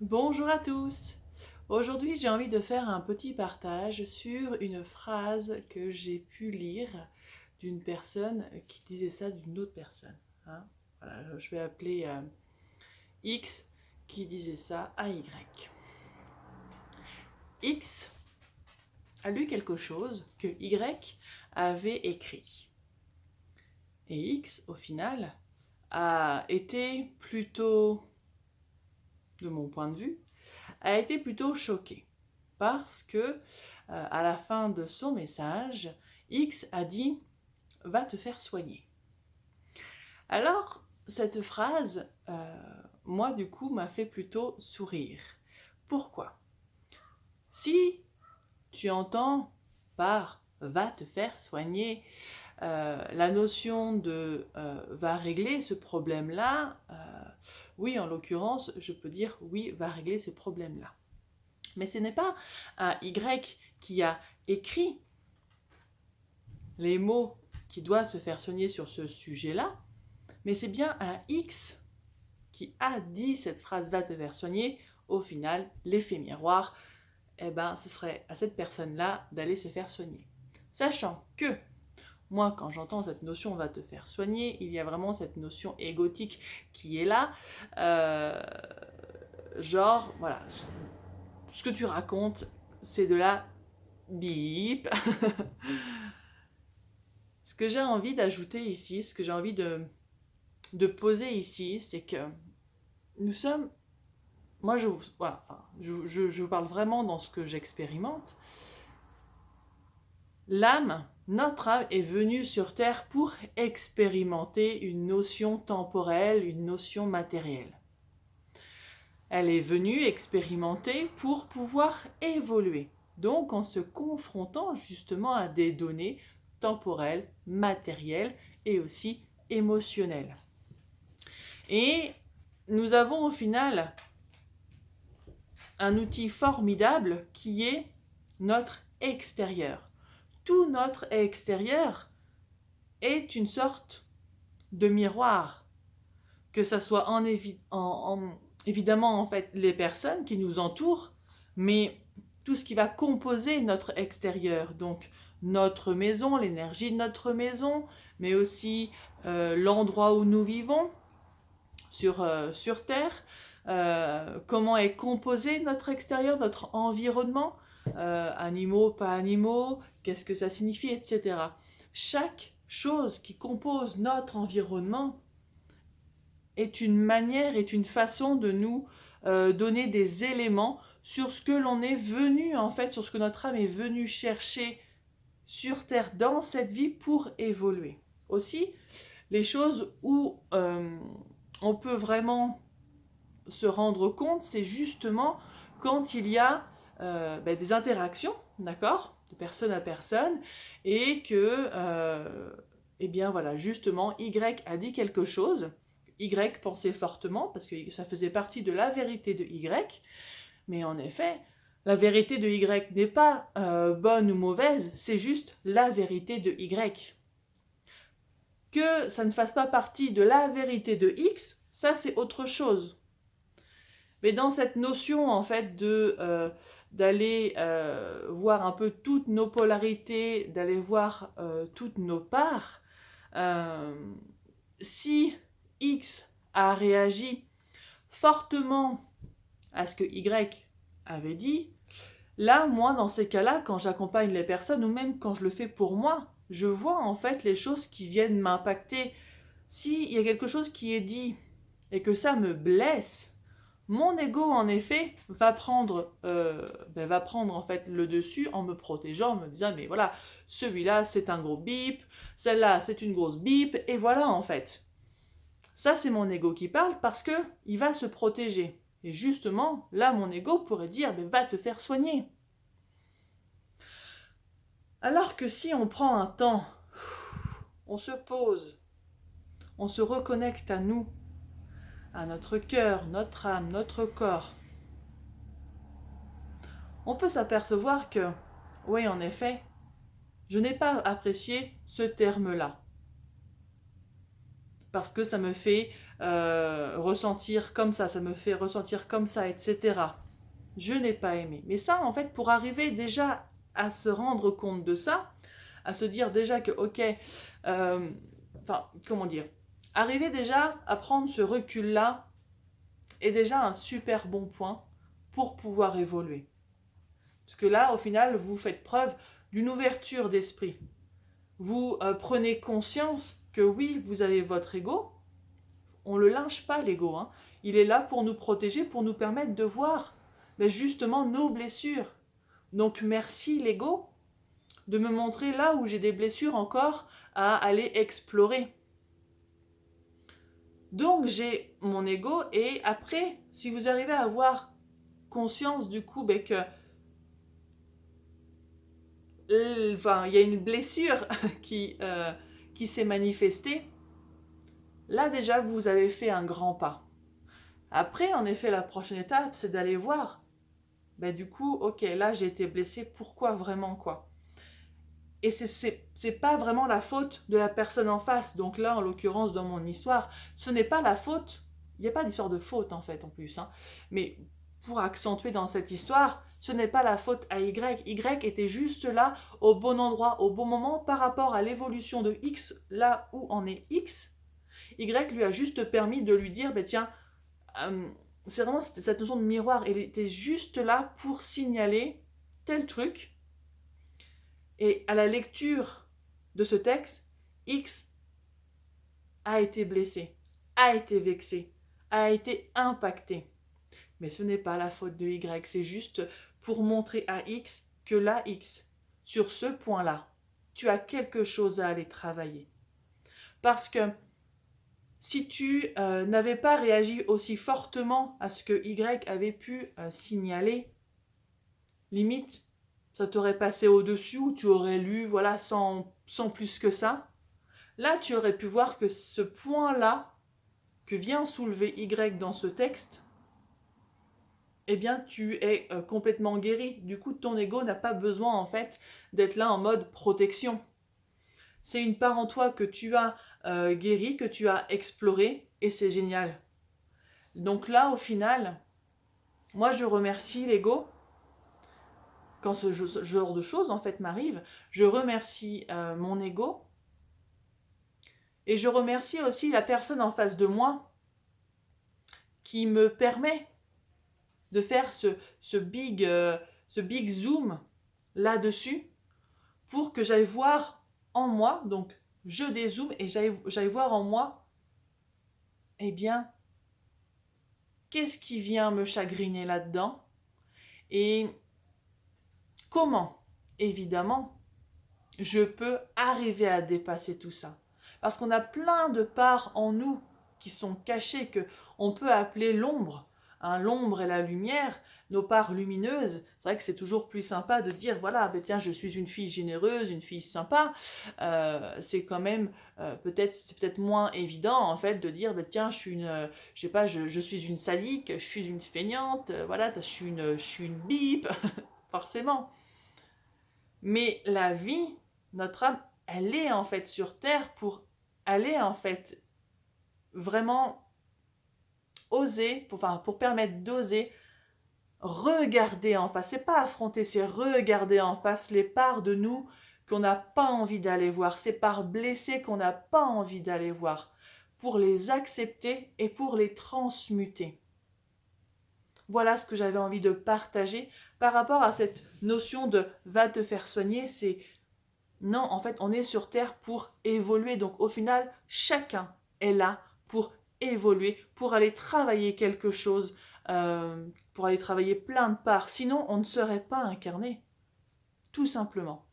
Bonjour à tous. Aujourd'hui, j'ai envie de faire un petit partage sur une phrase que j'ai pu lire d'une personne qui disait ça d'une autre personne. Hein. Voilà, je vais appeler X qui disait ça à Y. X a lu quelque chose que Y avait écrit. Et X, au final, a été plutôt, de mon point de vue, a été plutôt choqué parce que à la fin de son message, X a dit va te faire soigner. Alors cette phrase, moi du coup, m'a fait plutôt sourire. Pourquoi? Si tu entends par va te faire soigner la notion de va régler ce problème-là, oui, en l'occurrence, je peux dire oui, va régler ce problème-là. Mais ce n'est pas un Y qui a écrit les mots qui doivent se faire soigner sur ce sujet-là, mais c'est bien un X qui a dit cette phrase va te faire soigner. Au final, l'effet miroir, eh ben, ce serait à cette personne-là d'aller se faire soigner. Sachant que moi, quand j'entends cette notion va te faire soigner, il y a vraiment cette notion égotique qui est là. Genre, voilà, ce que tu racontes, c'est de la bip. Ce que j'ai envie d'ajouter ici, ce que j'ai envie de poser ici, c'est que nous sommes... Moi, voilà, enfin, je vous parle vraiment dans ce que j'expérimente. L'âme, notre âme est venue sur Terre pour expérimenter une notion temporelle, une notion matérielle. Elle est venue expérimenter pour pouvoir évoluer. Donc en se confrontant justement à des données temporelles, matérielles et aussi émotionnelles. Et nous avons au final un outil formidable qui est notre extérieur. Tout notre extérieur est une sorte de miroir, que ce soit évidemment en fait les personnes qui nous entourent, mais tout ce qui va composer notre extérieur, donc notre maison, l'énergie de notre maison, mais aussi l'endroit où nous vivons sur Terre, comment est composé notre extérieur, notre environnement, animaux, pas animaux, qu'est-ce que ça signifie, etc. Chaque chose qui compose notre environnement est une manière, est une façon de nous donner des éléments sur ce que l'on est venu, en fait, sur ce que notre âme est venue chercher sur Terre dans cette vie pour évoluer. Aussi, les choses où on peut vraiment se rendre compte, c'est justement quand il y a des interactions, d'accord, de personne à personne, et que, eh bien voilà, justement, Y a dit quelque chose, Y pensait fortement, parce que ça faisait partie de la vérité de Y, mais en effet, la vérité de Y n'est pas bonne ou mauvaise, c'est juste la vérité de Y. Que ça ne fasse pas partie de la vérité de X, ça c'est autre chose. Mais dans cette notion en fait d'aller voir un peu toutes nos polarités, d'aller voir toutes nos parts, si X a réagi fortement à ce que Y avait dit, là, moi, dans ces cas-là, quand j'accompagne les personnes, ou même quand je le fais pour moi, je vois en fait les choses qui viennent m'impacter. S'il y a quelque chose qui est dit et que ça me blesse, mon ego, en effet, va prendre en fait le dessus en me protégeant, en me disant mais voilà, celui-là c'est un gros bip, celle-là c'est une grosse bip, et voilà en fait. Ça c'est mon ego qui parle parce que il va se protéger. Et justement, là mon ego pourrait dire mais va te faire soigner. Alors que si on prend un temps, on se pose, on se reconnecte à nous, à notre cœur, notre âme, notre corps, on peut s'apercevoir que, oui, en effet, je n'ai pas apprécié ce terme-là. parce que ça me fait ressentir comme ça me fait ressentir comme ça, etc. Je n'ai pas aimé. Mais ça, en fait, pour arriver déjà à se rendre compte de ça, à se dire déjà que, ok, comment dire, arriver déjà à prendre ce recul-là est déjà un super bon point pour pouvoir évoluer. Parce que là, au final, vous faites preuve d'une ouverture d'esprit. Vous prenez conscience que oui, vous avez votre ego. On ne le lynche pas, l'ego. Hein. Il est là pour nous protéger, pour nous permettre de voir justement nos blessures. Donc merci l'ego de me montrer là où j'ai des blessures encore à aller explorer. Donc j'ai mon ego et après, si vous arrivez à avoir conscience du coup que il y a une blessure qui s'est manifestée, là déjà vous avez fait un grand pas. Après, en effet, la prochaine étape, c'est d'aller voir. Du coup, ok, là j'ai été blessée, pourquoi vraiment quoi? Et c'est pas vraiment la faute de la personne en face. Donc là, en l'occurrence, dans mon histoire, ce n'est pas la faute. Il n'y a pas d'histoire de faute en fait en plus. Hein. Mais pour accentuer dans cette histoire, ce n'est pas la faute à Y. Y était juste là, au bon endroit, au bon moment, par rapport à l'évolution de X, là où en est X. Y lui a juste permis de lui dire, tiens, c'est vraiment cette notion de miroir. Il était juste là pour signaler tel truc. Et à la lecture de ce texte, X a été blessé, a été vexé, a été impacté. Mais ce n'est pas la faute de Y, c'est juste pour montrer à X que là, X, sur ce point-là, tu as quelque chose à aller travailler. Parce que si tu n'avais pas réagi aussi fortement à ce que Y avait pu signaler, limite, ça t'aurait passé au-dessus ou tu aurais lu sans plus que ça. Là, tu aurais pu voir que ce point-là que vient soulever Y dans ce texte, tu es complètement guéri. Du coup, ton ego n'a pas besoin en fait d'être là en mode protection. C'est une part en toi que tu as guéri, que tu as exploré et c'est génial. Donc là, au final, moi je remercie l'ego. Quand ce genre de choses en fait m'arrive, je remercie mon ego et je remercie aussi la personne en face de moi qui me permet de faire ce big zoom là-dessus pour que j'aille voir en moi, donc je dézoome et j'aille voir en moi, qu'est-ce qui vient me chagriner là-dedans et comment, évidemment, je peux arriver à dépasser tout ça. Parce qu'on a plein de parts en nous qui sont cachées, qu'on peut appeler l'ombre. Hein, l'ombre et la lumière, nos parts lumineuses. C'est vrai que c'est toujours plus sympa de dire, voilà, tiens, je suis une fille généreuse, une fille sympa. C'est quand même, c'est peut-être moins évident, en fait, de dire, tiens, je suis je suis une sadique, je suis une feignante, je suis une bipe, forcément. Mais la vie, notre âme, elle est en fait sur Terre pour aller en fait vraiment oser, pour permettre d'oser regarder en face. C'est pas affronter, c'est regarder en face les parts de nous qu'on n'a pas envie d'aller voir, ces parts blessées qu'on n'a pas envie d'aller voir, pour les accepter et pour les transmuter. Voilà ce que j'avais envie de partager par rapport à cette notion de « va te faire soigner », c'est non, en fait, on est sur Terre pour évoluer. Donc, au final, chacun est là pour évoluer, pour aller travailler quelque chose, pour aller travailler plein de parts. Sinon, on ne serait pas incarné, tout simplement.